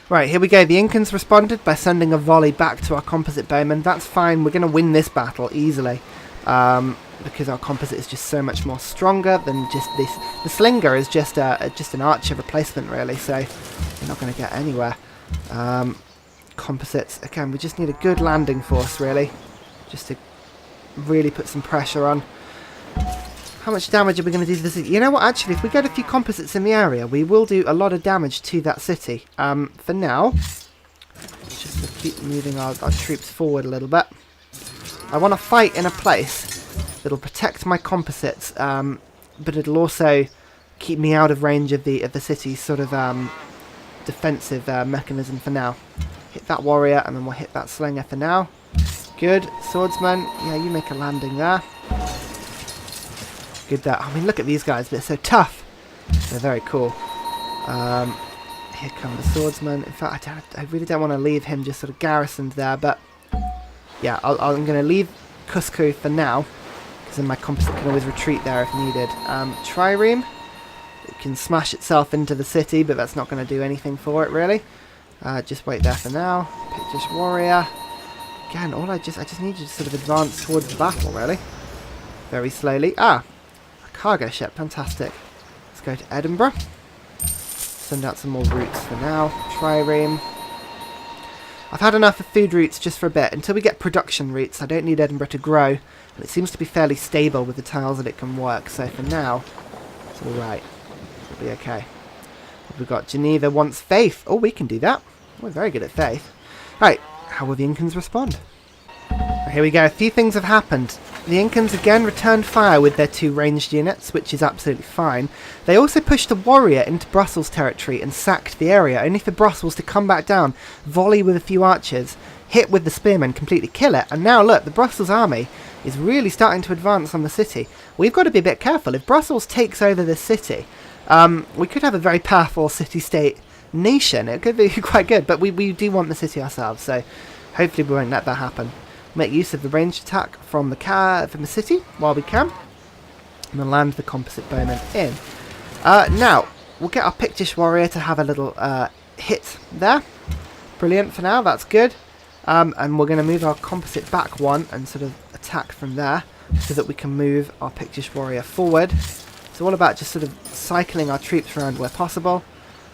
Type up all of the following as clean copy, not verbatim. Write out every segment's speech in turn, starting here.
Right, here we go. The Incans responded by sending a volley back to our composite bowmen. That's fine. We're going to win this battle easily. Because our composite is just so much more stronger than just this. The slinger is just an archer replacement, really, so we're not going to get anywhere. Composites, again, we just need a good landing force, really, just to really put some pressure on. How much damage are we going to do to the city? You know what, actually, if we get a few composites in the area, we will do a lot of damage to that city. For now, just to keep moving our troops forward a little bit. I want to fight in a place that'll protect my composites, but it'll also keep me out of range of the city's sort of defensive mechanism for now. Hit that warrior, and then we'll hit that slinger for now. Good. Swordsman, yeah, you make a landing there. Good there. I mean, look at these guys. They're so tough. They're very cool. Here come the swordsman. In fact, I really don't want to leave him just sort of garrisoned there, but yeah, I'm going to leave Cusco for now, because then my composite can always retreat there if needed. Trireme, it can smash itself into the city, but that's not going to do anything for it, really. Just wait there for now. Pictish warrior. Again, I just need you to sort of advance towards the battle, really. Very slowly. A cargo ship. Fantastic. Let's go to Edinburgh. Send out some more routes for now. Trireme. I've had enough of food routes just for a bit. Until we get production routes, I don't need Edinburgh to grow. And it seems to be fairly stable with the tiles that it can work. So for now, it's alright. It'll be okay. We've got Geneva wants faith. Oh, we can do that. We're very good at faith. Right, how will the Incans respond? Here we go. A few things have happened. The Incans again returned fire with their 2 ranged units, which is absolutely fine. They also pushed a warrior into Brussels territory and sacked the area, only for Brussels to come back down, volley with a few archers, hit with the spearmen, completely kill it. And now look, the Brussels army is really starting to advance on the city. We've got to be a bit careful. If Brussels takes over this city, we could have a very powerful city-state nation. It could be quite good, but we do want the city ourselves, so hopefully we won't let that happen. Make use of the ranged attack from the city while we can, and then land the composite bowmen in. Now, we'll get our Pictish warrior to have a little hit there. Brilliant for now, that's good. And we're going to move our composite back one and sort of attack from there, so that we can move our Pictish warrior forward. It's all about just sort of cycling our troops around where possible.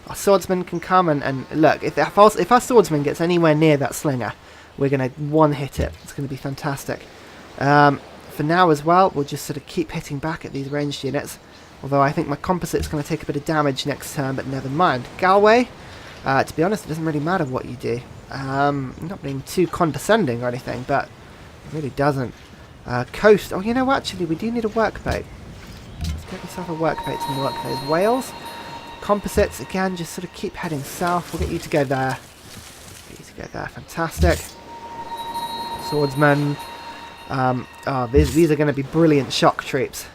Our swordsman can come and look, if our swordsman gets anywhere near that slinger, we're going to one-hit it. It's going to be fantastic. For now as well, we'll just sort of keep hitting back at these ranged units. Although I think my composite's going to take a bit of damage next turn, but never mind. Galway, to be honest, it doesn't really matter what you do. I'm not being too condescending or anything, but it really doesn't. Coast, oh, you know what, actually, we do need a workboat. Let's get yourself a workboat to work those Wales. Composites, again, just sort of keep heading south. We'll get you to go there. Get you to go there, fantastic. Swordsmen. These are going to be brilliant shock troops.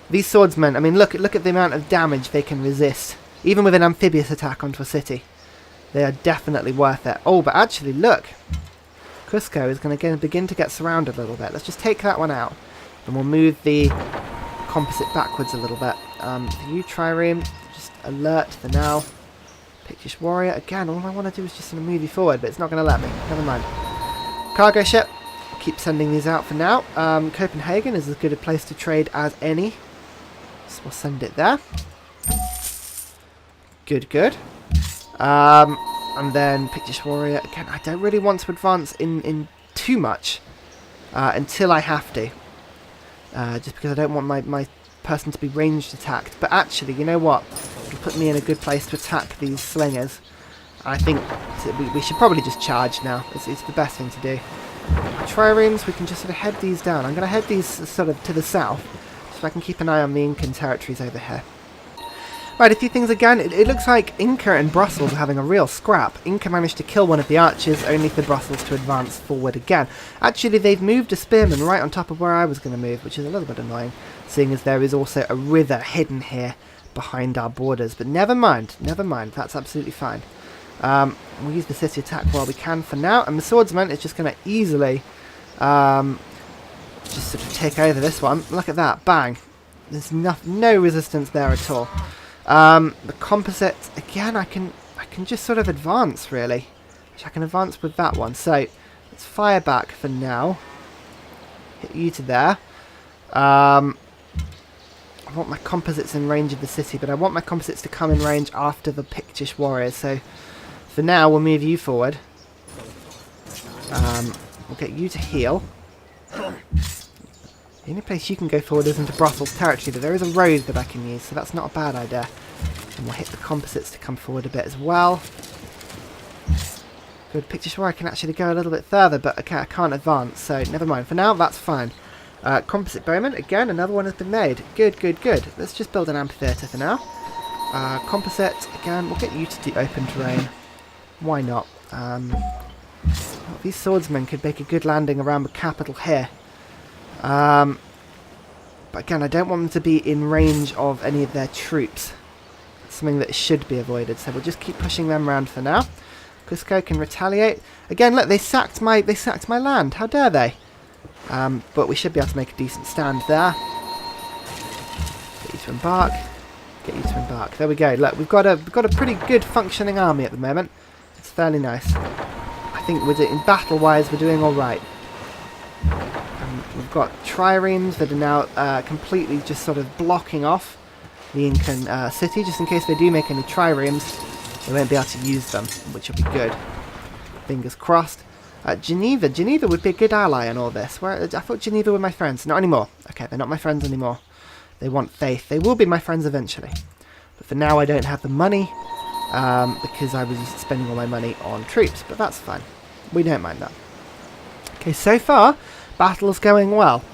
These swordsmen, I mean, look at the amount of damage they can resist, even with an amphibious attack onto a city. They are definitely worth it. Oh, but actually, look. Cusco is going to begin to get surrounded a little bit. Let's just take that one out, and we'll move the composite backwards a little bit. For you, Trireme, just alert for now. Pictish warrior, again, all I want to do is just sort of move you forward, but it's not going to let me. Never mind. Cargo ship, keep sending these out for now. Copenhagen is as good a place to trade as any, so we'll send it there. Good, good. And then Pictish warrior, again, I don't really want to advance in too much until I have to. Just because I don't want my person to be ranged attacked. But actually, you know what? It'll put me in a good place to attack these slingers. I think we should probably just charge now. It's the best thing to do. Triremes, we can just sort of head these down. I'm going to head these sort of to the south, so I can keep an eye on the Incan territories over here. Right, a few things again. It looks like Inca and Brussels are having a real scrap. Inca managed to kill one of the archers, only for Brussels to advance forward again. Actually, they've moved a spearman right on top of where I was going to move, which is a little bit annoying, seeing as there is also a river hidden here behind our borders. But never mind, that's absolutely fine. We'll use the city attack while we can for now, and the swordsman is just going to easily just sort of take over this one. Look at that, bang. There's no resistance there at all. The composite, again, I can can just sort of advance, really. Which I can advance with that one. So, let's fire back for now. Hit you to there. I want my composites in range of the city, but I want my composites to come in range after the Pictish warriors. So, for now, we'll move you forward. We'll get you to heal. The only place you can go forward is into Brussels territory, but there is a road that I can use, so that's not a bad idea. And we'll hit the composites to come forward a bit as well. Good, Pictish warrior can actually go a little bit further, but okay, I can't advance, so never mind. For now, that's fine. Composite bowman, again, another one has been made. Good, good, good. Let's just build an amphitheatre for now. Composite, again, we'll get you to do open terrain. Why not? These swordsmen could make a good landing around the capital here. But again, I don't want them to be in range of any of their troops. It's something that should be avoided, so we'll just keep pushing them around for now. Cusco can retaliate. Again, look, they sacked my land. How dare they? But we should be able to make a decent stand there. Get you to embark. Get you to embark. There we go. Look, we've got a pretty good functioning army at the moment. It's fairly nice. I think in battle-wise, we're doing all right. We've got triremes that are now completely just sort of blocking off the Incan city, just in case they do make any triremes. They won't be able to use them, which will be good. Fingers crossed. Geneva would be a good ally in all this. I thought Geneva were my friends. Not anymore. Okay, they're not my friends anymore. They want faith. They will be my friends eventually. But for now, I don't have the money because I was spending all my money on troops. But that's fine. We don't mind that. Okay, so far, battle's going well.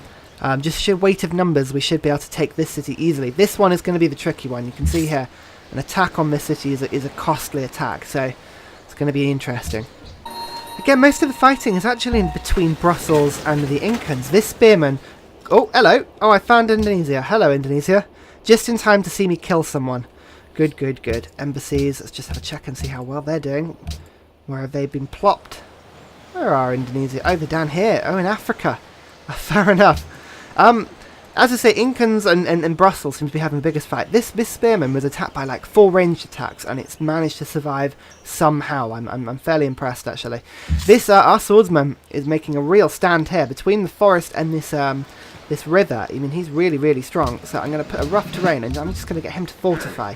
Just sheer weight of numbers, we should be able to take this city easily. This one is going to be the tricky one. You can see here, an attack on this city is a costly attack. So it's going to be interesting. Again, most of the fighting is actually in between Brussels and the Incans. This spearman... Oh, hello. Oh, I found Indonesia. Hello, Indonesia. Just in time to see me kill someone. Good, good, good. Embassies. Let's just have a check and see how well they're doing. Where have they been plopped? Where are Indonesia? Oh, they're down here. Oh, in Africa. Fair enough. As I say, Incans and Brussels seem to be having the biggest fight. This spearman was attacked by like 4 ranged attacks, and it's managed to survive somehow. I'm fairly impressed, actually. This our swordsman is making a real stand here between the forest and this river. I mean, he's really, really strong. So I'm going to put a rough terrain, and I'm just going to get him to fortify.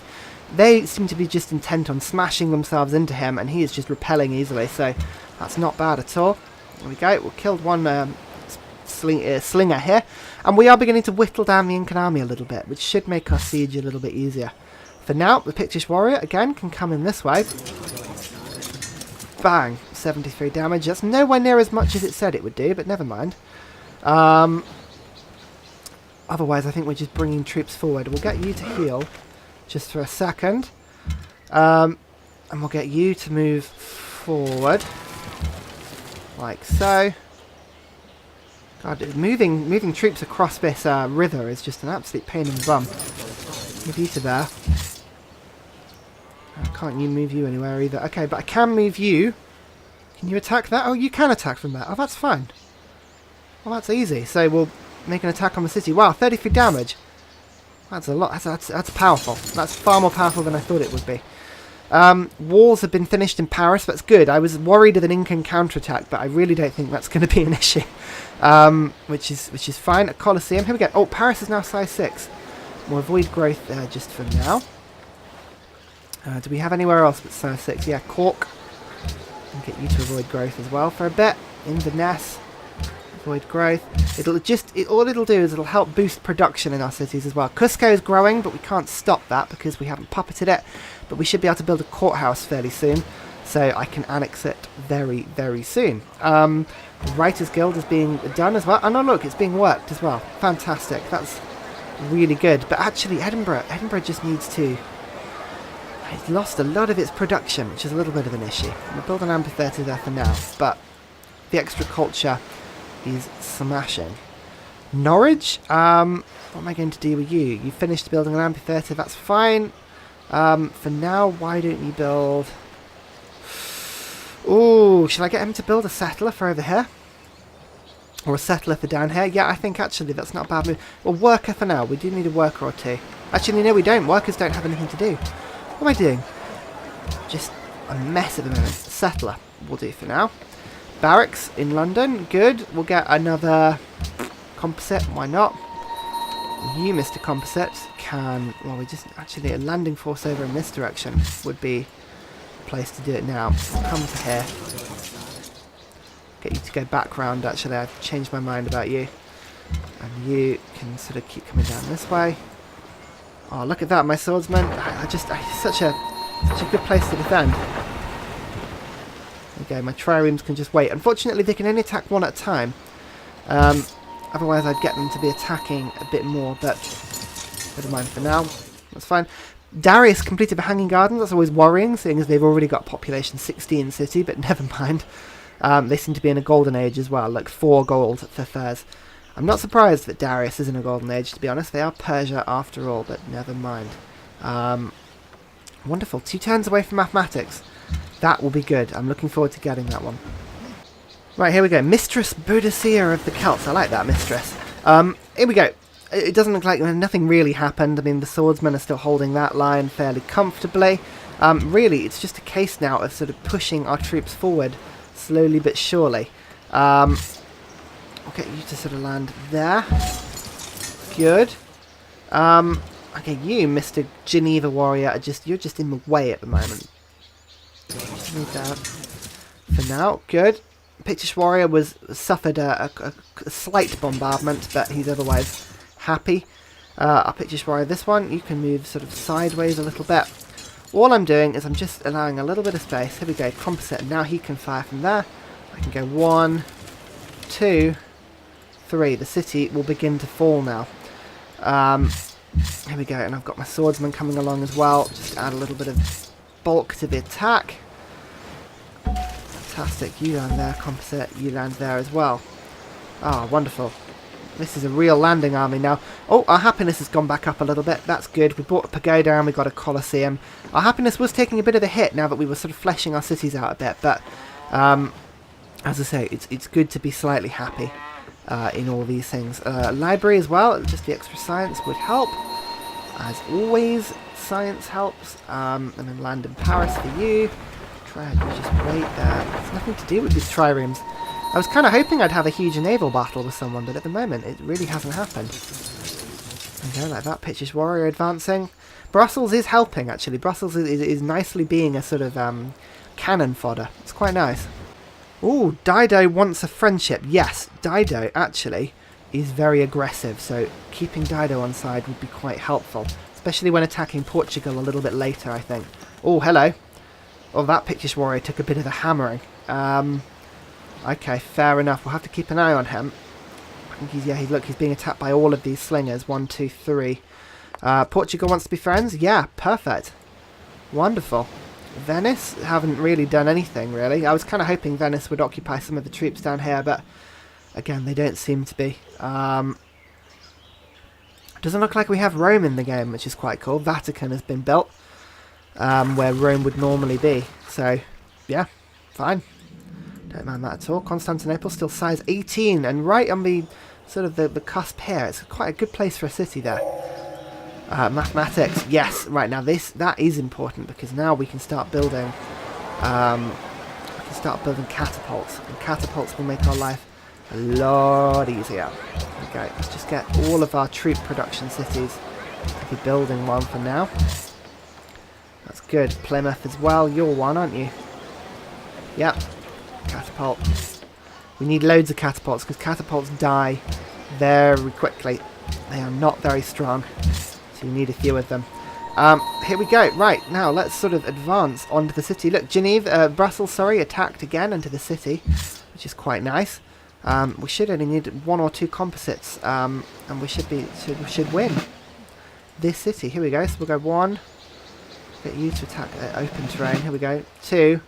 They seem to be just intent on smashing themselves into him, and he is just repelling easily. So that's not bad at all. There we go. We killed one slinger here. And we are beginning to whittle down the Incan army a little bit, which should make our siege a little bit easier. For now, the Pictish warrior, again, can come in this way. Bang! 73 damage. That's nowhere near as much as it said it would do, but never mind. Otherwise, I think we're just bringing troops forward. We'll get you to heal just for a second. And we'll get you to move forward. Like so. God, moving troops across this river is just an absolute pain in the bum. Move you to there. Can't you move you anywhere either? Okay, but I can move you. Can you attack that? Oh, you can attack from there. Oh, that's fine. Well, that's easy. So we'll make an attack on the city. Wow, 33 damage. That's a lot. That's powerful. That's far more powerful than I thought it would be. Walls have been finished in Paris. That's good. I was worried of an Incan counterattack, but I really don't think that's going to be an issue. Which is fine. A Colosseum. Here we go. Oh, Paris is now size 6. We'll avoid growth there just for now. Do we have anywhere else but size 6? Yeah, Cork. I'll get you to avoid growth as well for a bit. Inverness. Avoid growth. All it'll do is it'll help boost production in our cities as well. Cusco is growing, but we can't stop that because we haven't puppeted it. But we should be able to build a courthouse fairly soon, so I can annex it very, very soon. The Writers Guild is being done as well. Oh no, look, it's being worked as well. Fantastic. That's really good. But actually, Edinburgh just needs to... It's lost a lot of its production, which is a little bit of an issue. We'll build an amphitheatre there for now, but the extra culture is smashing. Norwich? What am I going to do with you? You finished building an amphitheatre, that's fine. For now, why don't you build... Ooh, should I get him to build a settler for over here? Or a settler for down here? Yeah, I think actually that's not a bad move. Well, worker for now. We do need a worker or two. Actually, no, we don't. Workers don't have anything to do. What am I doing? Just a mess at the moment. Settler will do for now. Barracks in London, good. We'll get another composite, why not? You, Mr. Composite, can... Well, we just... Actually, a landing force over in this direction would be the place to do it now. Come to here. Get you to go back round, actually. I've changed my mind about you. And you can sort of keep coming down this way. Oh, look at that, my swordsman. Such a good place to defend. Okay, my triremes can just wait. Unfortunately, they can only attack one at a time. Otherwise, I'd get them to be attacking a bit more, but never mind for now. That's fine. Darius completed the Hanging Gardens. That's always worrying, seeing as they've already got population 60 in city, but never mind. They seem to be in a golden age as well, like 4 gold for furs. I'm not surprised that Darius is in a golden age, to be honest. They are Persia after all, but never mind. Wonderful. 2 turns away from mathematics. That will be good. I'm looking forward to getting that one. Right, here we go. Mistress Boudicca of the Celts. I like that, Mistress. Here we go. It doesn't look like nothing really happened. I mean, the swordsmen are still holding that line fairly comfortably. Really, it's just a case now of sort of pushing our troops forward slowly but surely. I'll get you to sort of land there. Good. Okay, you, Mr. Geneva Warrior, you're just in the way at the moment. Just move that for now. Good. Pictish Warrior suffered a slight bombardment, but he's otherwise happy. Our Pictish Warrior, this one, you can move sort of sideways a little bit. All I'm doing is I'm just allowing a little bit of space. Here we go, composite. Now he can fire from there. I can go 1, 2, 3. The city will begin to fall now. Here we go, and I've got my swordsman coming along as well. Just add a little bit of bulk to the attack. Fantastic. You land there, composite. You land there as well. Ah, wonderful. This is a real landing army now. Oh, our happiness has gone back up a little bit. That's good. We bought a pagoda and we got a colosseum. Our happiness was taking a bit of a hit now that we were sort of fleshing our cities out a bit. But, as I say, it's good to be slightly happy in all these things. Library as well. Just the extra science would help. As always, science helps. And then land in Paris for you. Try to just wait there. It's nothing to do with these triremes. I was kind of hoping I'd have a huge naval battle with someone, but at the moment it really hasn't happened. Okay, like that. Pictish Warrior advancing. Brussels is helping, actually. Brussels is nicely being a sort of cannon fodder. It's quite nice. Ooh, Dido wants a friendship. Yes, Dido, actually, is very aggressive, so keeping Dido on side would be quite helpful, especially when attacking Portugal a little bit later, I think. Oh, hello. Oh, that Pictish Warrior took a bit of a hammering. Okay, fair enough. We'll have to keep an eye on him. I think he's being attacked by all of these slingers. 1, 2, 3. Portugal wants to be friends? Yeah, perfect. Wonderful. Venice haven't really done anything, really. I was kind of hoping Venice would occupy some of the troops down here, but again, they don't seem to be. Doesn't look like we have Rome in the game, which is quite cool. Vatican has been built where Rome would normally be. So, yeah, fine. Don't mind that at all. Constantinople still size 18 and right on the sort of the cusp here. It's quite a good place for a city there. Mathematics, yes. Right, now that is important because now we can start building catapults, and catapults will make our life a lot easier. Okay, let's just get all of our troop production cities to be building one for now. That's good. Plymouth as well. You're one, aren't you? Yep. Catapult. We need loads of catapults because catapults die very quickly. They are not very strong, so you need a few of them. Here we go. Right, now let's sort of advance onto the city. Look, Brussels, sorry, attacked again into the city, which is quite nice. We should only need 1 or 2 composites, and we should win this city. Here we go. So we'll go 1. Get you to attack open terrain. Here we go. 2.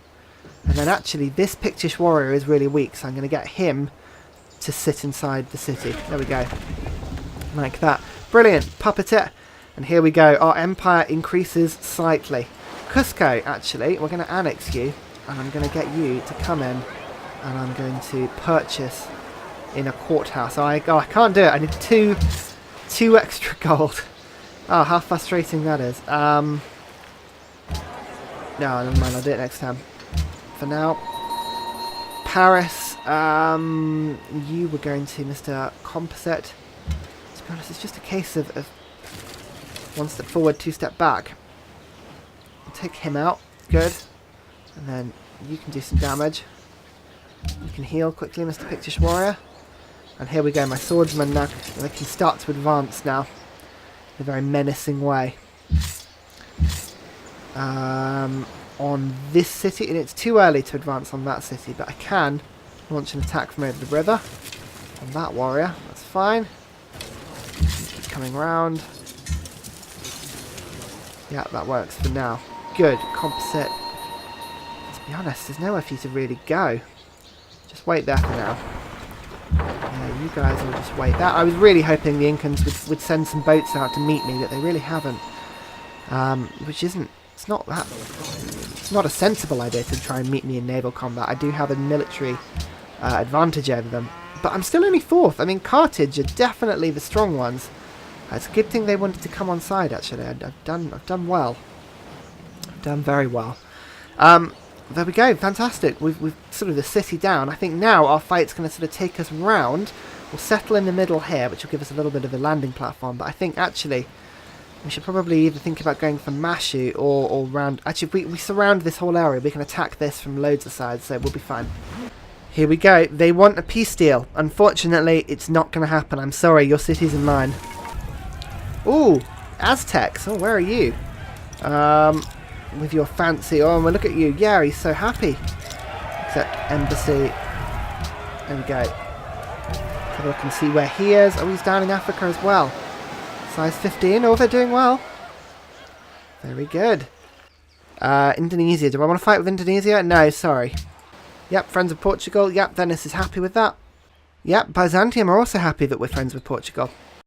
And then actually this Pictish Warrior is really weak, so I'm going to get him to sit inside the city. There we go. Like that. Brilliant. Puppet it. And here we go. Our empire increases slightly. Cusco, actually, we're going to annex you. And I'm going to get you to come in. And I'm going to purchase in a courthouse. I can't do it. I need two extra gold. Oh, how frustrating that is. No, never mind. I'll do it next time. For now, Paris, you were going to Mr. Composite. To be honest, it's just a case of one step forward, two step back. I'll take him out. Good. And then you can do some damage. You can heal quickly, Mr. Pictish Warrior. And here we go, my swordsman now. They can start to advance now in a very menacing way. On this city, and it's too early to advance on that city, but I can launch an attack from over the river on that warrior. That's fine. Keep coming round. Yeah, that works for now. Good. Composite. To be honest, there's nowhere for you to really go. Just wait there for now. Yeah, you guys will just wait there. I was really hoping the Incans would send some boats out to meet me, but they really haven't. Which isn't... It's not that... It's not a sensible idea to try and meet me in naval combat. I do have a military advantage over them. But I'm still only 4th. I mean, Carthage are definitely the strong ones. It's a good thing they wanted to come on side, actually. I've done well. I've done very well. There we go. Fantastic. We've sort of the city down. I think now our fight's going to sort of take us round. We'll settle in the middle here, which will give us a little bit of a landing platform. But I think, actually... We should probably either think about going for Mashu or round... Actually, if we surround this whole area, we can attack this from loads of sides, so we'll be fine. Here we go. They want a peace deal. Unfortunately, it's not going to happen. I'm sorry, your city's in line. Ooh, Aztecs. Oh, where are you? With your fancy... Oh, well, look at you. Yeah, he's so happy. Except embassy. There we go. Have a look and see where he is. Oh, he's down in Africa as well. Size 15. Oh, they're doing well. Very good. Indonesia. Do I want to fight with Indonesia? No, sorry. Yep, friends of Portugal. Yep, Venice is happy with that. Yep, Byzantium are also happy that we're friends with Portugal.